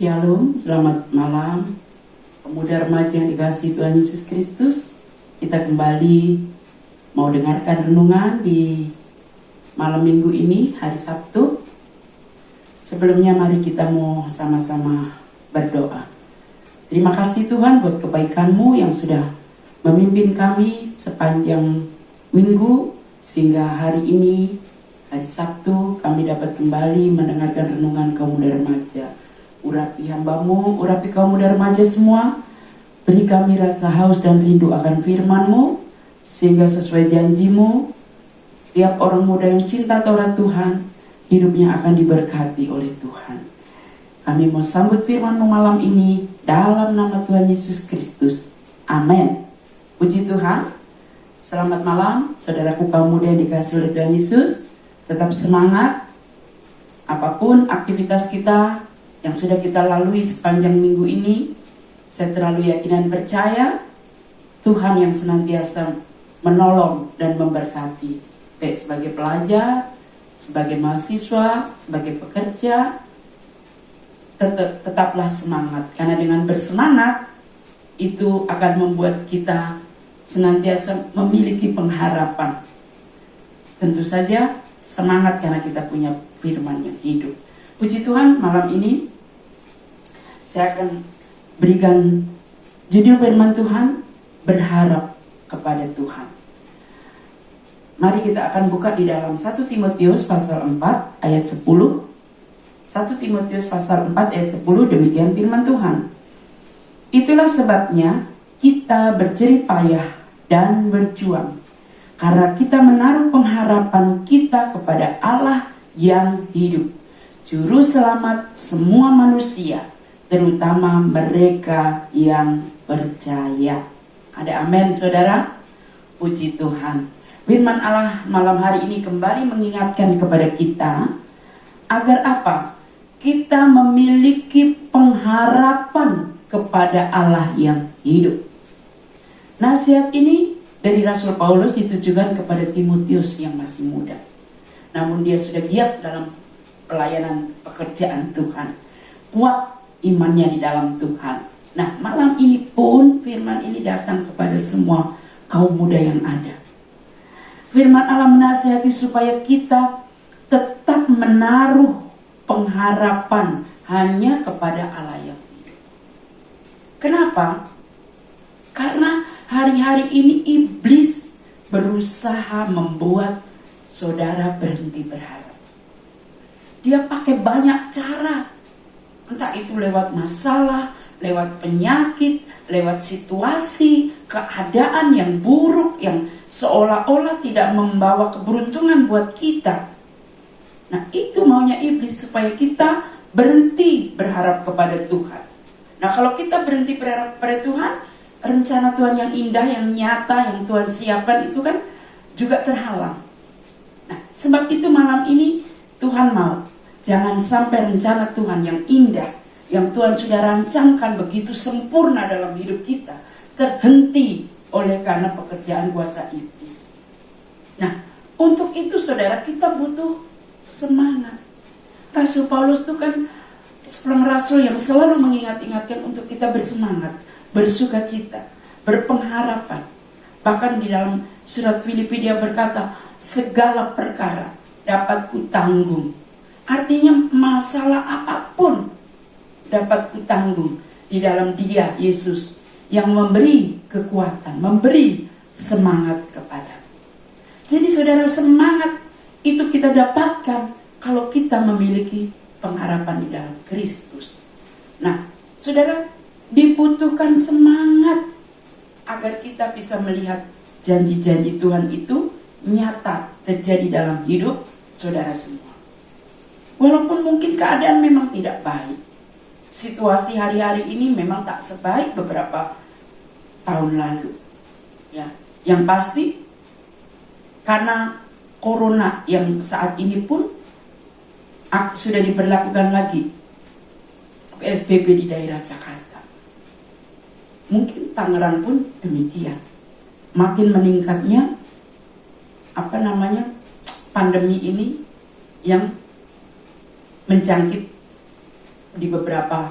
Shalom, selamat malam pemuda remaja yang dikasihi Tuhan Yesus Kristus. Kita kembali mau dengarkan renungan di malam minggu ini, hari Sabtu. Sebelumnya mari kita mau sama-sama berdoa. Terima kasih Tuhan buat kebaikan-Mu yang sudah memimpin kami sepanjang minggu, sehingga hari ini, hari Sabtu, kami dapat kembali mendengarkan renungan kaum muda remaja. Urapi hamba-Mu, urapi kaum muda remaja semua. Beri kami rasa haus dan rindu akan firman-Mu, sehingga sesuai janji-Mu, setiap orang muda yang cinta Taurat Tuhan, hidupnya akan diberkati oleh Tuhan. Kami mau sambut firman-Mu malam ini, dalam nama Tuhan Yesus Kristus. Amin. Puji Tuhan. Selamat malam, saudaraku kaum muda yang dikasihi oleh Tuhan Yesus. Tetap semangat, apapun aktivitas kita yang sudah kita lalui sepanjang minggu ini. Saya terlalu yakin dan percaya Tuhan yang senantiasa menolong dan memberkati, baik sebagai pelajar, sebagai mahasiswa, sebagai pekerja. Tetaplah semangat, karena dengan bersemangat itu akan membuat kita senantiasa memiliki pengharapan. Tentu saja semangat karena kita punya firman yang hidup. Puji Tuhan, malam ini saya akan berikan judul firman Tuhan, berharap kepada Tuhan. Mari kita akan buka di dalam 1 Timotius pasal 4 ayat 10. 1 Timotius pasal 4 ayat 10, demikian firman Tuhan. Itulah sebabnya kita berjerih payah dan berjuang, karena kita menaruh pengharapan kita kepada Allah yang hidup, Juru Selamat semua manusia, terutama mereka yang percaya. Ada amin, saudara? Puji Tuhan. Firman Allah malam hari ini kembali mengingatkan kepada kita, agar apa? Kita memiliki pengharapan kepada Allah yang hidup. Nasihat ini dari Rasul Paulus ditujukan kepada Timotius yang masih muda, namun dia sudah giat dalam pelayanan pekerjaan Tuhan, kuat imannya di dalam Tuhan. Nah, malam ini pun firman ini datang kepada semua kaum muda yang ada. Firman Allah menasihati supaya kita tetap menaruh pengharapan hanya kepada Allah yang hidup. Kenapa? Karena hari-hari ini iblis berusaha membuat saudara berhenti berharap. Dia pakai banyak cara, entah itu lewat masalah, lewat penyakit, lewat situasi, keadaan yang buruk, yang seolah-olah tidak membawa keberuntungan buat kita. Nah, itu maunya iblis, supaya kita berhenti berharap kepada Tuhan. Nah, kalau kita berhenti berharap kepada Tuhan, rencana Tuhan yang indah, yang nyata, yang Tuhan siapkan itu kan juga terhalang. Nah, sebab itu malam ini Tuhan mau, jangan sampai rencana Tuhan yang indah, yang Tuhan sudah rancangkan begitu sempurna dalam hidup kita, terhenti oleh karena pekerjaan kuasa iblis. Nah, untuk itu saudara, kita butuh semangat. Rasul Paulus itu kan seorang rasul yang selalu mengingat-ingatkan untuk kita bersemangat, bersukacita, berpengharapan. Bahkan di dalam surat Filipi dia berkata, segala perkara dapat kutanggung. Artinya masalah apapun dapat kutanggung di dalam Dia, Yesus, yang memberi kekuatan, memberi semangat kepada. Jadi saudara, semangat itu kita dapatkan kalau kita memiliki pengharapan di dalam Kristus. Nah, saudara, dibutuhkan semangat agar kita bisa melihat janji-janji Tuhan itu nyata terjadi dalam hidup saudara semua. Walaupun mungkin keadaan memang tidak baik, situasi hari-hari ini memang tak sebaik beberapa tahun lalu. Ya, yang pasti karena corona yang saat ini pun sudah diberlakukan lagi PSBB di daerah Jakarta. Mungkin Tangerang pun demikian. Makin meningkatnya pandemi ini yang menjangkit di beberapa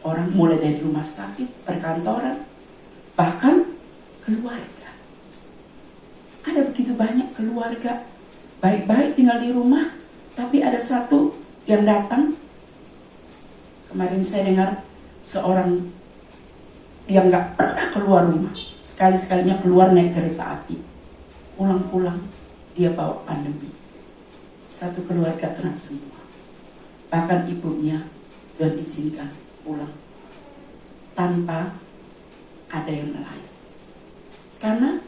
orang, mulai dari rumah sakit, perkantoran, bahkan keluarga. Ada begitu banyak keluarga baik-baik tinggal di rumah, tapi ada satu yang datang. Kemarin saya dengar seorang yang gak pernah keluar rumah, sekali-sekalinya keluar naik kereta api, pulang-pulang dia bawa pandemi. Satu keluarga kena semua, bahkan ibunya dan izinkan pulang tanpa ada yang lain, karena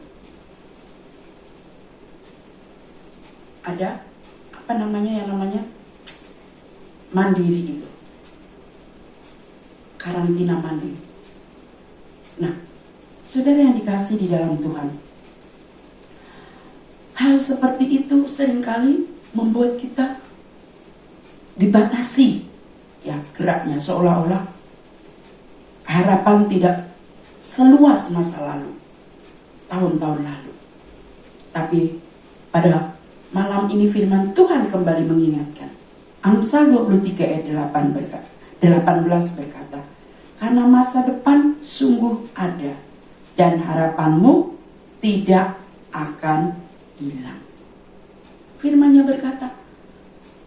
ada yang namanya mandiri itu, karantina mandiri. Nah, saudara yang dikasih di dalam Tuhan, hal seperti itu seringkali membuat kita dibatasi ya geraknya, seolah-olah harapan tidak seluas masa lalu, tahun-tahun lalu. Tapi pada malam ini firman Tuhan kembali mengingatkan. Amsal 23 ayat 18 berkata, karena masa depan sungguh ada dan harapanmu tidak akan hilang. Firman-Nya berkata,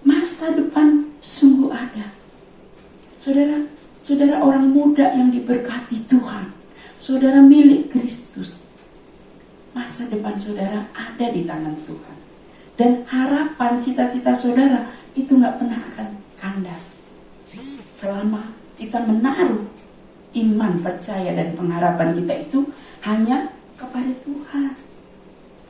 masa depan sungguh ada. Saudara orang muda yang diberkati Tuhan, saudara milik Kristus, masa depan saudara ada di tangan Tuhan. Dan harapan, cita-cita saudara itu gak pernah akan kandas selama kita menaruh iman, percaya, dan pengharapan kita itu hanya kepada Tuhan.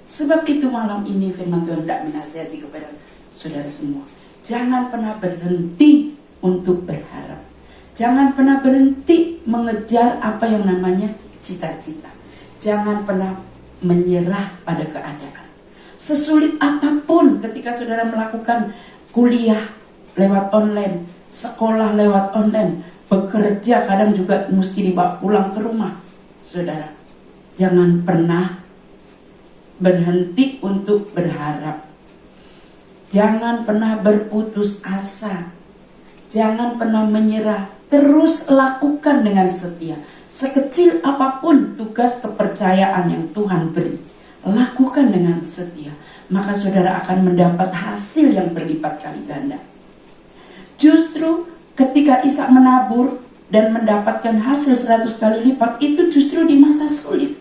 Sebab itu malam ini firman Tuhan tidak menasihati kepada saudara semua, jangan pernah berhenti untuk berharap. Jangan pernah berhenti mengejar apa yang namanya cita-cita. Jangan pernah menyerah pada keadaan. Sesulit apapun ketika saudara melakukan kuliah lewat online, sekolah lewat online, bekerja kadang juga mesti dibawa pulang ke rumah. Saudara, jangan pernah berhenti untuk berharap. Jangan pernah berputus asa. Jangan pernah menyerah. Terus lakukan dengan setia. Sekecil apapun tugas kepercayaan yang Tuhan beri, lakukan dengan setia, maka saudara akan mendapat hasil yang berlipat kali ganda. Justru ketika Ishak menabur dan mendapatkan hasil 100 kali lipat, itu justru di masa sulit.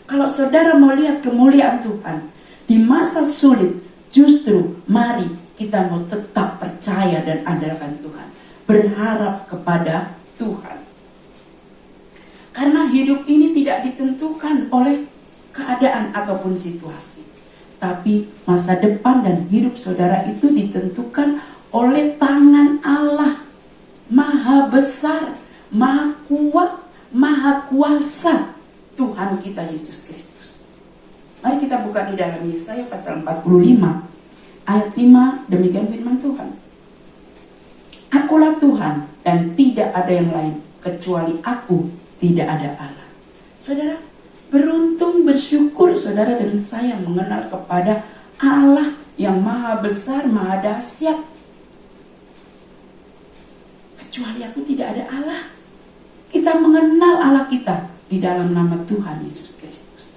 Kalau saudara mau lihat kemuliaan Tuhan di masa sulit, justru mari kita mau tetap percaya dan andalkan Tuhan, berharap kepada Tuhan. Karena hidup ini tidak ditentukan oleh keadaan ataupun situasi, tapi masa depan dan hidup saudara itu ditentukan oleh tangan Allah, Maha Besar, Maha Kuat, Maha Kuasa, Tuhan kita Yesus Kristus. Mari kita buka di dalam Yesaya pasal 45 ayat 5, demikian firman Tuhan. Akulah Tuhan dan tidak ada yang lain, kecuali aku tidak ada Allah. Saudara, beruntung, bersyukur saudara dan saya mengenal kepada Allah yang maha besar, maha dahsyat. Kecuali aku tidak ada Allah. Kita mengenal Allah kita di dalam nama Tuhan Yesus Kristus.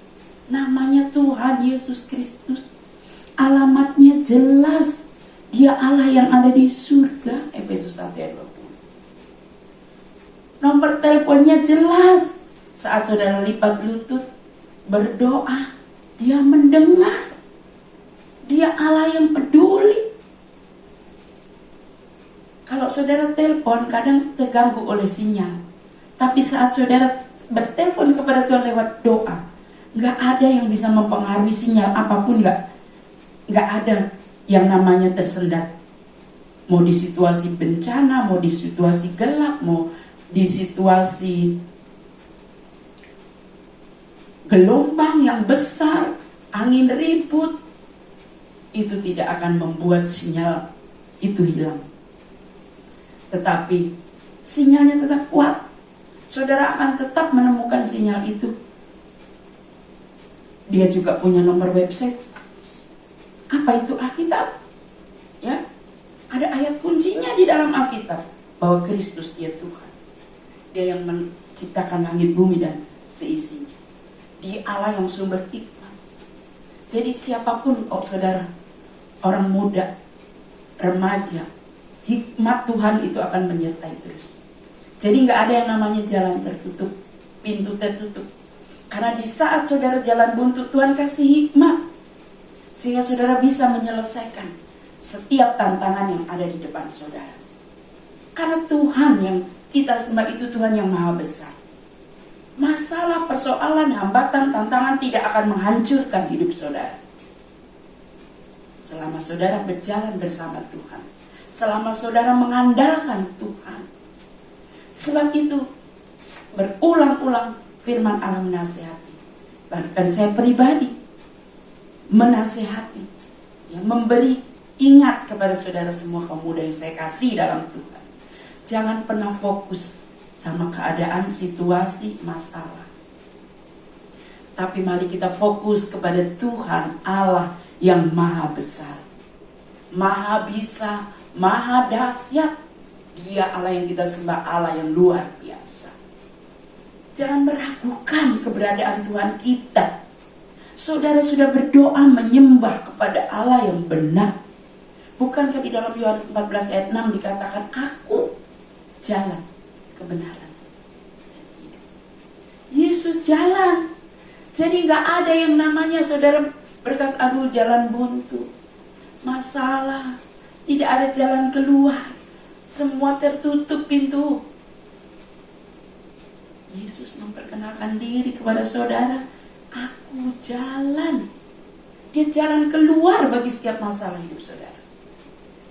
Namanya Tuhan Yesus Kristus. Alamatnya jelas. Dia Allah yang ada di surga. Efesus 1 ayat 20. Nomor teleponnya jelas. Saat saudara lipat lutut berdoa, Dia mendengar. Dia Allah yang peduli. Kalau saudara telepon kadang terganggu oleh sinyal, tapi saat saudara bertelepon kepada Tuhan lewat doa, gak ada yang bisa mempengaruhi sinyal apapun, gak ada yang namanya tersendat. Mau di situasi bencana, mau di situasi gelap, mau di situasi gelombang yang besar, angin ribut, itu tidak akan membuat sinyal itu hilang. Tetapi sinyalnya tetap kuat. Saudara akan tetap menemukan sinyal itu. Dia juga punya nomor website. Apa itu Alkitab? Ya, ada ayat kuncinya di dalam Alkitab bahwa Kristus dia Tuhan. Dia yang menciptakan langit bumi dan seisinya. Dia Allah yang sumber hikmat. Jadi siapapun saudara, orang muda, remaja, hikmat Tuhan itu akan menyertai terus. Jadi gak ada yang namanya jalan tertutup, pintu tertutup. Karena di saat saudara jalan buntu, Tuhan kasih hikmat. Sehingga saudara bisa menyelesaikan setiap tantangan yang ada di depan saudara. Karena Tuhan yang kita sembah itu Tuhan yang maha besar. Masalah, persoalan, hambatan, tantangan tidak akan menghancurkan hidup saudara. Selama saudara berjalan bersama Tuhan. Selama saudara mengandalkan Tuhan. Sebab itu berulang-ulang firman Allah menasihati. Bahkan saya pribadi menasihati, ya, memberi ingat kepada saudara semua kaum muda yang saya kasih dalam Tuhan. Jangan pernah fokus sama keadaan, situasi, masalah. Tapi mari kita fokus kepada Tuhan Allah yang maha besar, maha bisa, maha dahsyat. Dia Allah yang kita sembah, Allah yang luar biasa. Jangan meragukan keberadaan Tuhan kita. Saudara sudah berdoa menyembah kepada Allah yang benar. Bukankah di dalam Yohanes 14 ayat 6 dikatakan, aku jalan kebenaran dan hidup. Yesus jalan. Jadi gak ada yang namanya saudara berkata, aduh jalan buntu, masalah, tidak ada jalan keluar, semua tertutup pintu. Yesus memperkenalkan diri kepada saudara, aku jalan. Dia jalan keluar bagi setiap masalah hidup saudara.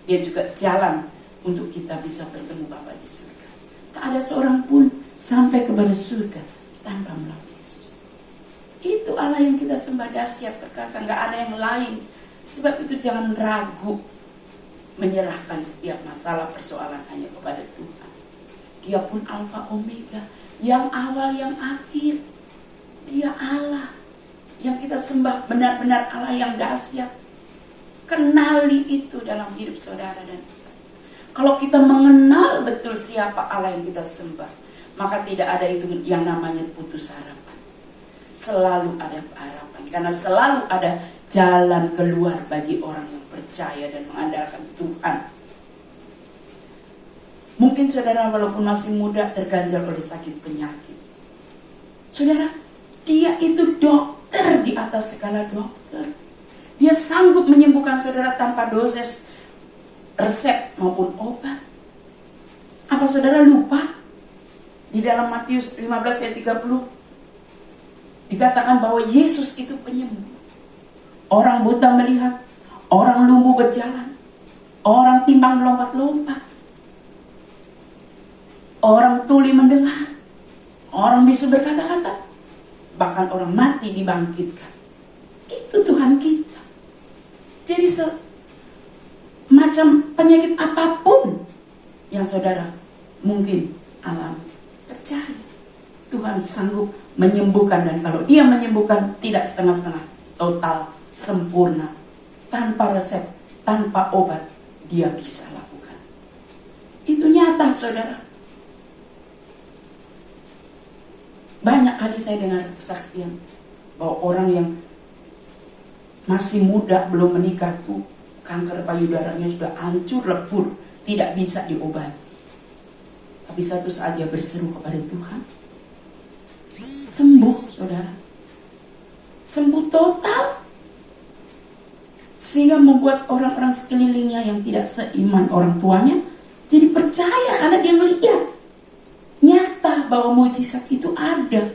Dia juga jalan untuk kita bisa bertemu Bapa di surga. Tak ada seorang pun sampai kepada surga tanpa melalui Yesus. Itu Allah yang kita sembah, dahsyat, perkasa, gak ada yang lain. Sebab itu jangan ragu menyerahkan setiap masalah persoalan hanya kepada Tuhan. Dia pun Alfa Omega, yang awal yang akhir. Dia Allah yang kita sembah, benar-benar Allah yang dahsyat. Kenali itu dalam hidup saudara dan saya. Kalau kita mengenal betul siapa Allah yang kita sembah, maka tidak ada itu yang namanya putus harapan. Selalu ada harapan, karena selalu ada jalan keluar bagi orang yang percaya dan mengandalkan Tuhan. Mungkin saudara walaupun masih muda terganjal oleh sakit penyakit. Saudara, dia itu dokter di atas segala dokter. Dia sanggup menyembuhkan saudara tanpa dosis resep maupun obat. Apa saudara lupa? Di dalam Matius 15 ayat 30 dikatakan bahwa Yesus itu penyembuh. Orang buta melihat, orang lumpuh berjalan, orang timbang melompat-lompat, orang tuli mendengar, orang bisu berkata-kata, bahkan orang mati dibangkitkan. Itu Tuhan kita. Jadi macam penyakit apapun yang saudara mungkin alami, percaya Tuhan sanggup menyembuhkan. Dan kalau dia menyembuhkan, tidak setengah-setengah, total, sempurna, tanpa resep, tanpa obat, dia bisa lakukan. Itu nyata saudara. Banyak kali saya dengar kesaksian bahwa orang yang masih muda, belum menikah tuh, kanker payudaranya sudah hancur lebur, tidak bisa diobati. Tapi satu saat dia berseru kepada Tuhan, sembuh saudara, sembuh total. Sehingga membuat orang-orang sekelilingnya yang tidak seiman orang tuanya jadi percaya, karena dia melihat nyata bahwa mujizat itu ada.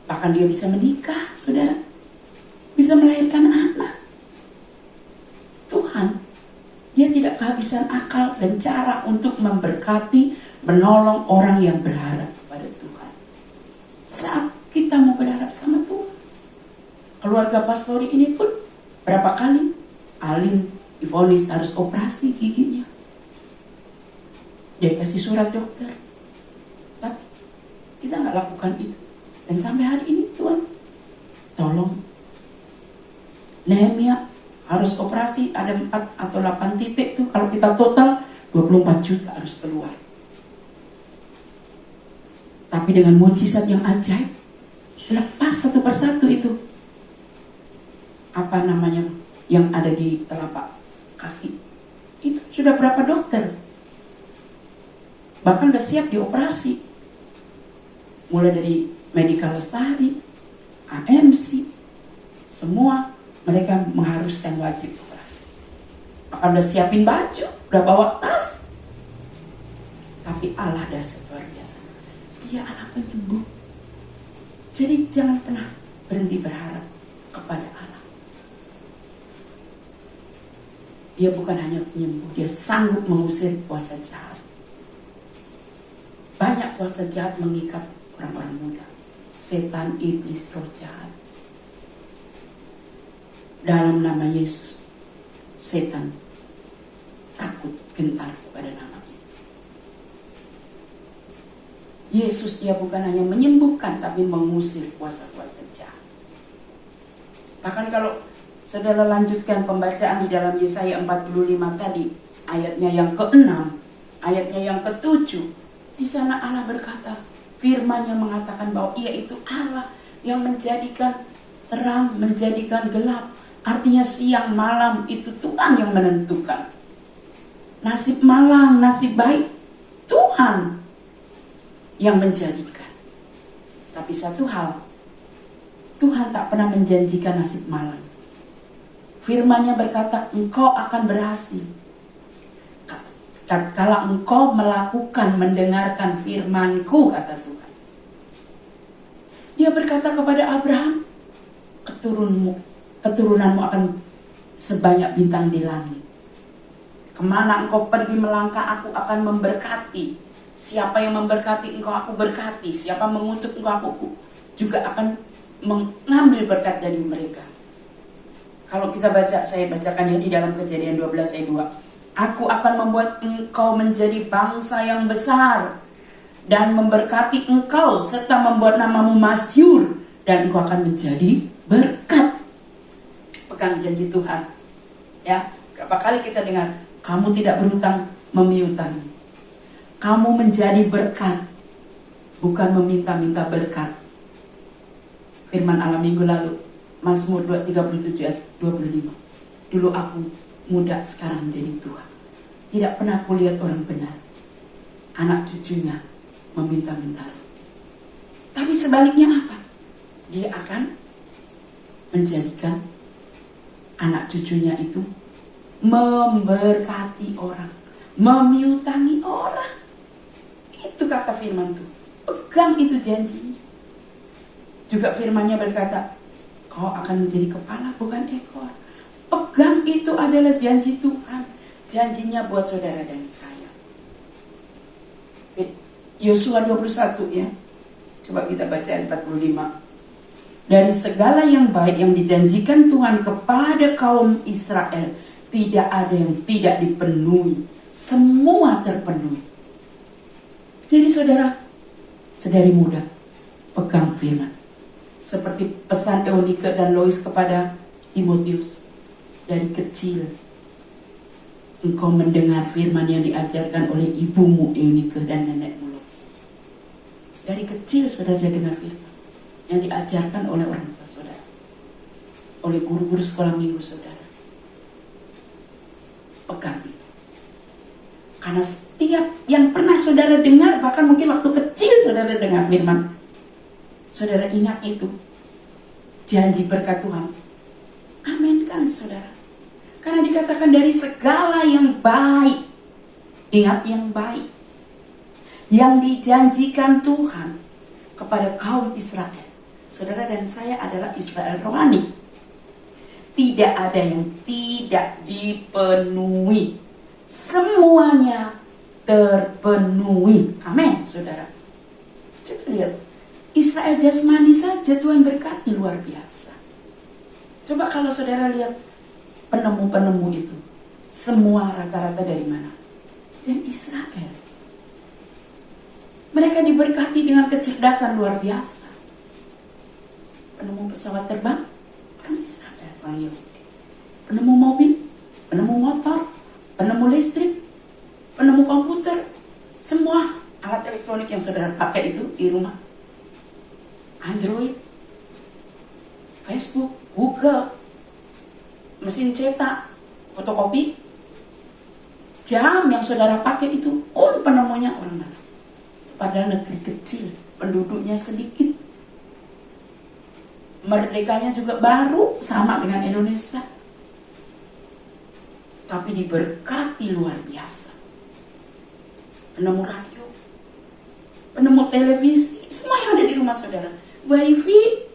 Bahkan dia bisa menikah saudara, bisa melahirkan anak. Tuhan, dia tidak kehabisan akal dan cara untuk memberkati, menolong orang yang berharap kepada Tuhan. Saat kita mau berharap sama Tuhan, keluarga pastori ini pun berapa kali Alin divonis harus operasi giginya. Dia kasih surat dokter, tapi kita nggak lakukan itu. Dan sampai hari ini Tuhan tolong. Nehemia harus operasi, ada 4 atau 8 titik tuh. Kalau kita total 24 juta harus keluar. Tapi dengan mujizat yang ajaib, lepas satu persatu itu apa namanya yang ada di telapak kaki. Itu sudah berapa dokter, bahkan udah siap dioperasi. Mulai dari Medical Lestari, AMC, semua mereka mengharuskan wajib operasi. Bahkan udah siapin baju, udah bawa tas. Tapi Allah dasar luar biasa. Dia Allah penyembuh. Jadi jangan pernah berhenti berharap kepada Allah. Dia bukan hanya penyembuh, dia sanggup mengusir kuasa jahat. Banyak kuasa jahat mengikat orang-orang muda. Setan, iblis, roh jahat. Dalam nama Yesus, setan takut gentar kepada nama itu. Yesus dia bukan hanya menyembuhkan, tapi mengusir kuasa-kuasa jahat. Bahkan kalau saudara lanjutkan pembacaan di dalam Yesaya 45 tadi, ayatnya yang ke-6, ayatnya yang ke-7, di sana Allah berkata, firman-Nya mengatakan bahwa Ia itu Allah yang menjadikan terang, menjadikan gelap. Artinya siang malam itu Tuhan yang menentukan. Nasib malang, nasib baik, Tuhan yang menjadikan. Tapi satu hal, Tuhan tak pernah menjanjikan nasib malang. Firman-Nya berkata, engkau akan berhasil kalau engkau melakukan, mendengarkan firman-Ku, kata Tuhan. Dia berkata kepada Abraham, keturunanmu akan sebanyak bintang di langit. Kemana engkau pergi melangkah, aku akan memberkati. Siapa yang memberkati engkau, aku berkati. Siapa mengutuk engkau, aku juga akan mengambil berkat dari mereka. Kalau kita baca, saya bacakan ya di dalam Kejadian 12 ayat 2. Aku akan membuat engkau menjadi bangsa yang besar dan memberkati engkau serta membuat namamu masyhur dan engkau akan menjadi berkat. Pegang janji Tuhan. Ya, berapa kali kita dengar, kamu tidak berhutang memiutangi. Kamu menjadi berkat, bukan meminta-minta berkat. Firman Allah minggu lalu, Mazmur 37 ayat 25. Dulu aku muda, sekarang menjadi tua. Tidak pernah kulihat orang benar, anak cucunya meminta-minta roti. Tapi sebaliknya apa? Dia akan menjadikan anak cucunya itu memberkati orang, memiutangi orang. Itu kata firman itu. Pegang itu janjinya. Juga firman-Nya berkata, kau akan menjadi kepala bukan ekor. Pegang itu adalah janji Tuhan. Janjinya buat saudara dan saya. Yosua 21 ya. Coba kita baca ayat 45. Dari segala yang baik yang dijanjikan Tuhan kepada kaum Israel, tidak ada yang tidak dipenuhi. Semua terpenuhi. Jadi saudara, saudari muda, pegang firman. Seperti pesan Eunike dan Lois kepada Timotius. Dari kecil engkau mendengar firman yang diajarkan oleh ibumu Eunike dan nenekmu Lois. Dari kecil saudara dengar firman yang diajarkan oleh orang tua saudara, oleh guru-guru sekolah minggu saudara. Pegang itu. Karena setiap yang pernah saudara dengar, bahkan mungkin waktu kecil saudara dengar firman, saudara ingat itu. Janji berkat Tuhan. Amin kan saudara. Karena dikatakan dari segala yang baik. Ingat yang baik. Yang dijanjikan Tuhan kepada kaum Israel. Saudara dan saya adalah Israel rohani. Tidak ada yang tidak dipenuhi. Semuanya terpenuhi. Amin saudara. Coba lihat. Israel jasmani saja Tuhan berkati luar biasa. Coba kalau saudara lihat penemu-penemu itu, semua rata-rata dari mana? Dari Israel. Mereka diberkati dengan kecerdasan luar biasa. Penemu pesawat terbang, orang Israel, orang Yahudi. Penemu mobil, penemu motor, penemu listrik, penemu penemu komputer, semua alat elektronik yang saudara pakai itu di rumah, Android, Facebook, Google, mesin cetak, fotokopi, jam yang saudara pakai itu, penemunya orang mana? Padahal negeri kecil, penduduknya sedikit, merdekanya juga baru sama dengan Indonesia, tapi diberkati luar biasa. Penemu radio, penemu televisi, semua yang ada di rumah saudara, WiFi,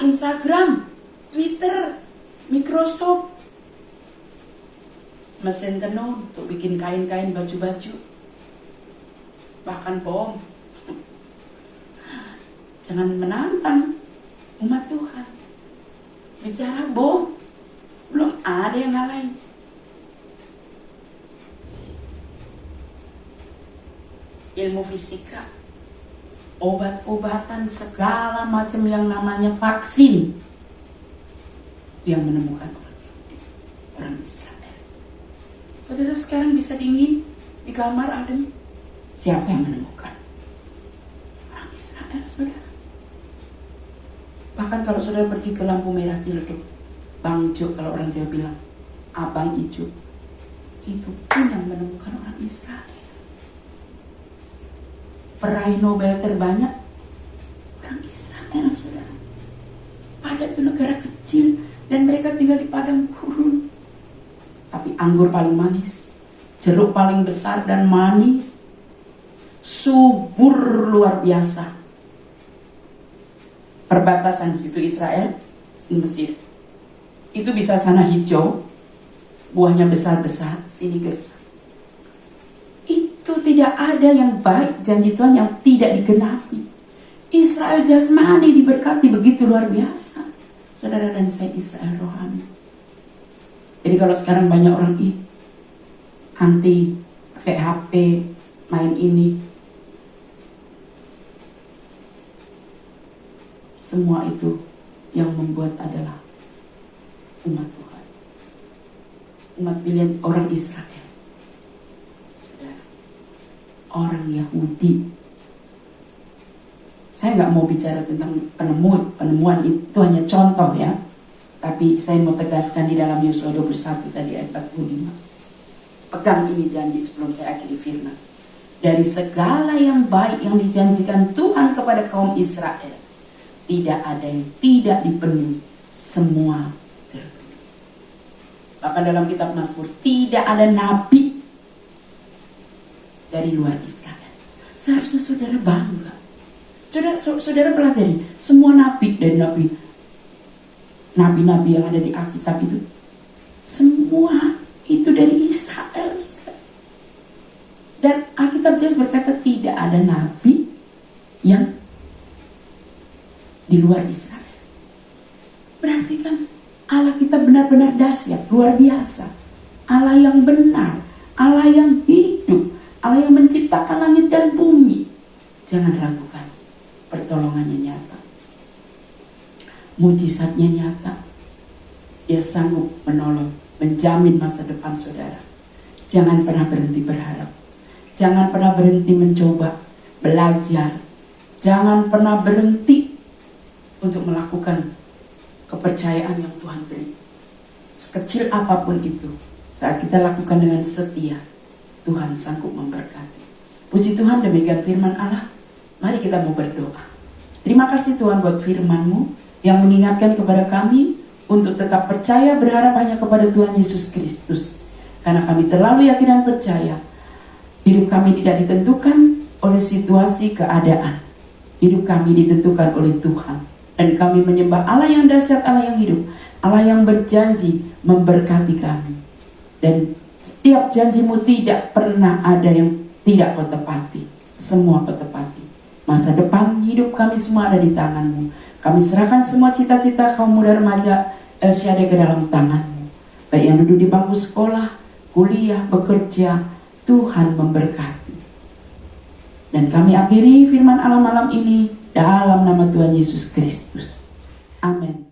Instagram, Twitter, Microsoft, mesin tenun untuk bikin kain-kain, baju-baju, bahkan bom. Jangan menantang umat Tuhan. Bicara bom, belum ada yang ngalahin. Ilmu fisika, obat-obatan, segala macam yang namanya vaksin, yang menemukan orang Israel. Saudara sekarang bisa dingin di kamar adem. Siapa yang menemukan? Orang Israel, saudara. Bahkan kalau saudara pergi ke lampu merah Ciledug, Bang Jo, kalau orang Jawa bilang abang ijo, itu pun yang menemukan orang Israel. Peraih Nobel terbanyak orang Israel, saudara. Padahal itu negara kecil dan mereka tinggal di padang gurun, tapi anggur paling manis, jeruk paling besar dan manis, subur luar biasa. Perbatasan situ Israel, Mesir, itu bisa sana hijau, buahnya besar-besar, sini gersang. Itu tidak ada yang baik janji Tuhan yang tidak digenapi. Israel jasmani diberkati begitu luar biasa, saudara, dan saya Israel rohani. Jadi kalau sekarang banyak orang anti pakai HP, main ini, semua itu yang membuat adalah umat Tuhan, umat pilihan orang Israel, orang Yahudi. Saya nggak mau bicara tentang penemuan itu hanya contoh ya, tapi saya mau tegaskan di dalam Yosua 21 tadi ayat 45. Pegang ini janji sebelum saya akhiri firman. Dari segala yang baik yang dijanjikan Tuhan kepada kaum Israel, tidak ada yang tidak dipenuhi, semua terpenuhi. Bahkan dalam kitab Mazmur, tidak ada nabi dari luar Israel. Seharusnya saudara bangga. Saudara pelajari semua nabi dan nabi-nabi yang ada di Alkitab itu, semua itu dari Israel, saudara. Dan Alkitab jelas berkata tidak ada nabi yang di luar Israel. Berarti kan Allah kita benar-benar dahsyat, luar biasa. Allah yang benar, Allah yang hidup, Allah yang menciptakan langit dan bumi. Jangan ragukan, pertolongannya nyata, mujizatnya nyata. Dia sanggup menolong, menjamin masa depan saudara. Jangan pernah berhenti berharap, jangan pernah berhenti mencoba, belajar. Jangan pernah berhenti untuk melakukan kepercayaan yang Tuhan beri. Sekecil apapun itu, saat kita lakukan dengan setia, Tuhan sanggup memberkati. Puji Tuhan, demikian firman Allah. Mari kita mau berdoa. Terima kasih Tuhan buat firman-Mu yang mengingatkan kepada kami untuk tetap percaya, berharap hanya kepada Tuhan Yesus Kristus. Karena kami terlalu yakin dan percaya, hidup kami tidak ditentukan oleh situasi keadaan. Hidup kami ditentukan oleh Tuhan. Dan kami menyembah Allah yang dahsyat, Allah yang hidup, Allah yang berjanji memberkati kami. Dan setiap janji-Mu tidak pernah ada yang tidak Kau tepati. Semua Kau tepati. Masa depan hidup kami semua ada di tangan-Mu. Kami serahkan semua cita-cita kaum muda remaja El Shaddai ke dalam tangan-Mu. Baik yang duduk di bangku sekolah, kuliah, bekerja, Tuhan memberkati. Dan kami akhiri firman Allah malam ini dalam nama Tuhan Yesus Kristus. Amin.